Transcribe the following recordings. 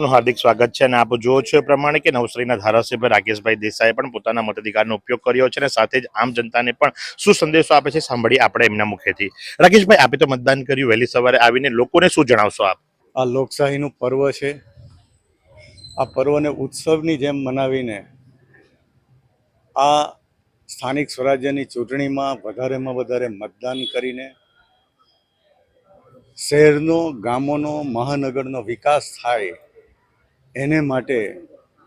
આપનું હાર્દિક સ્વાગત છે અને આપ જુઓ છો એ પ્રમાણે કે નવસારીના ધારાસભ્ય રાકેશભાઈ દેસાઈએ પણ પોતાના મતાધિકારનો ઉપયોગ કર્યો છે અને સાથે જ આમ જનતાને પણ શું સંદેશો આપે છે સાંભળીએ આપણે એમના મુખેથી। રાકેશભાઈ, આપે તો મતદાન કર્યું, વહેલી સવારે આવીને લોકોને શું જણાવશો આપ? આ લોકશાહીનું પર્વ છે। આ પર્વને ઉત્સવની જેમ મનાવીને આ સ્થાનિક સ્વરાજ્યની ચૂંટણીમાં વધારેમાં વધારે મતદાન કરીને શહેરનો, ગામોનો, મહાનગરનો વિકાસ થાય એને માટે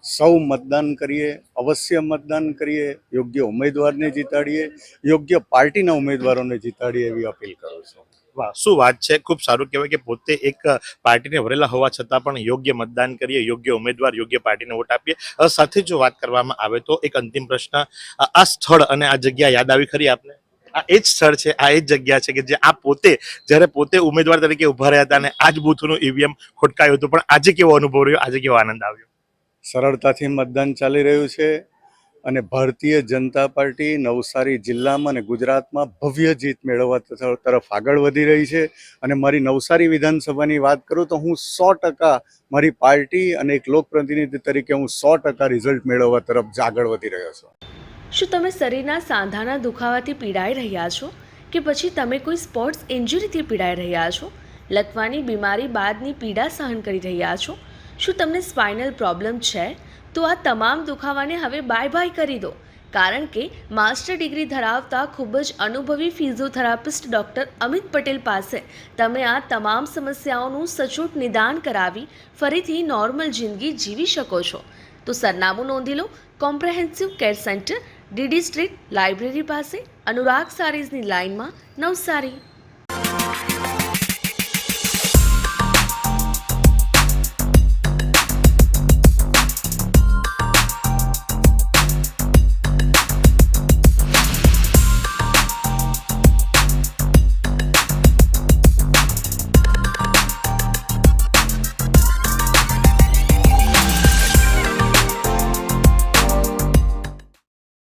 સૌ મતદાન કરીએ, અવશ્ય મતદાન કરીએ, યોગ્ય ઉમેદવારને જીતાડીએ, યોગ્ય પાર્ટીના ઉમેદવારોને જીતાડીએ એવી અપીલ કરું છું। વાહ, શું વાત છે! ખૂબ સારું કહેવાય કે પોતે એક પાર્ટીને વરેલા હોવા છતાં પણ યોગ્ય મતદાન કરીએ, યોગ્ય ઉમેદવાર, યોગ્ય પાર્ટીને વોટ આપીએ। સાથે જો વાત કરવામાં આવે તો એક અંતિમ પ્રશ્ન, આ સ્થળ અને આ જગ્યા યાદ આવી ખરી આપને? આ એ જ સ્થળ છે, આ એ જ જગ્યા છે કે જે આ પોતે જ્યારે પોતે ઉમેદવાર તરીકે ઉભા રહ્યા હતા અને આ જ બૂથનું ઈવીએમ ખોટકાયું હતું, પણ આજે કેવો અનુભવ રહ્યો, આજે કેવો આનંદ આવ્યો? સરળતાથી મતદાન ચાલી રહ્યું છે અને ભારતીય જનતા પાર્ટી નવસારી જિલ્લામાં અને ગુજરાતમાં ભવ્ય જીત મેળવવા તરફ આગળ વધી રહી છે। અને મારી નવસારી વિધાનસભાની વાત કરું તો હું 100% મારી પાર્ટી અને એક લોકપ્રતિનિધિ તરીકે હું 100% રિઝલ્ટ મેળવવા તરફ આગળ વધી રહ્યો છું। શું તમે શરીરના સાંધાના દુખાવાથી પીડાઈ રહ્યા છો કે પછી તમે કોઈ સ્પોર્ટ્સ ઇન્જરીથી પીડાઈ રહ્યા છો? લકવાની બીમારી બાદની પીડા સહન કરી રહ્યા છો? શું તમને સ્પાઇનલ પ્રોબ્લેમ છે? તો આ તમામ દુખાવાને હવે બાય બાય કરી દો, કારણ કે માસ્ટર ડિગ્રી ધરાવતા ખૂબ જ અનુભવી ફિઝિયોથેરાપિસ્ટ ડૉક્ટર અમિત પટેલ પાસે તમે આ તમામ સમસ્યાઓનું સચોટ નિદાન કરાવી ફરીથી નોર્મલ જિંદગી જીવી શકો છો। તો સરનામું નોંધી લો, comprehensive care centre, DD street, library પાસે, અનુરાગ સારીઝની લાઇનમાં, નવસારી।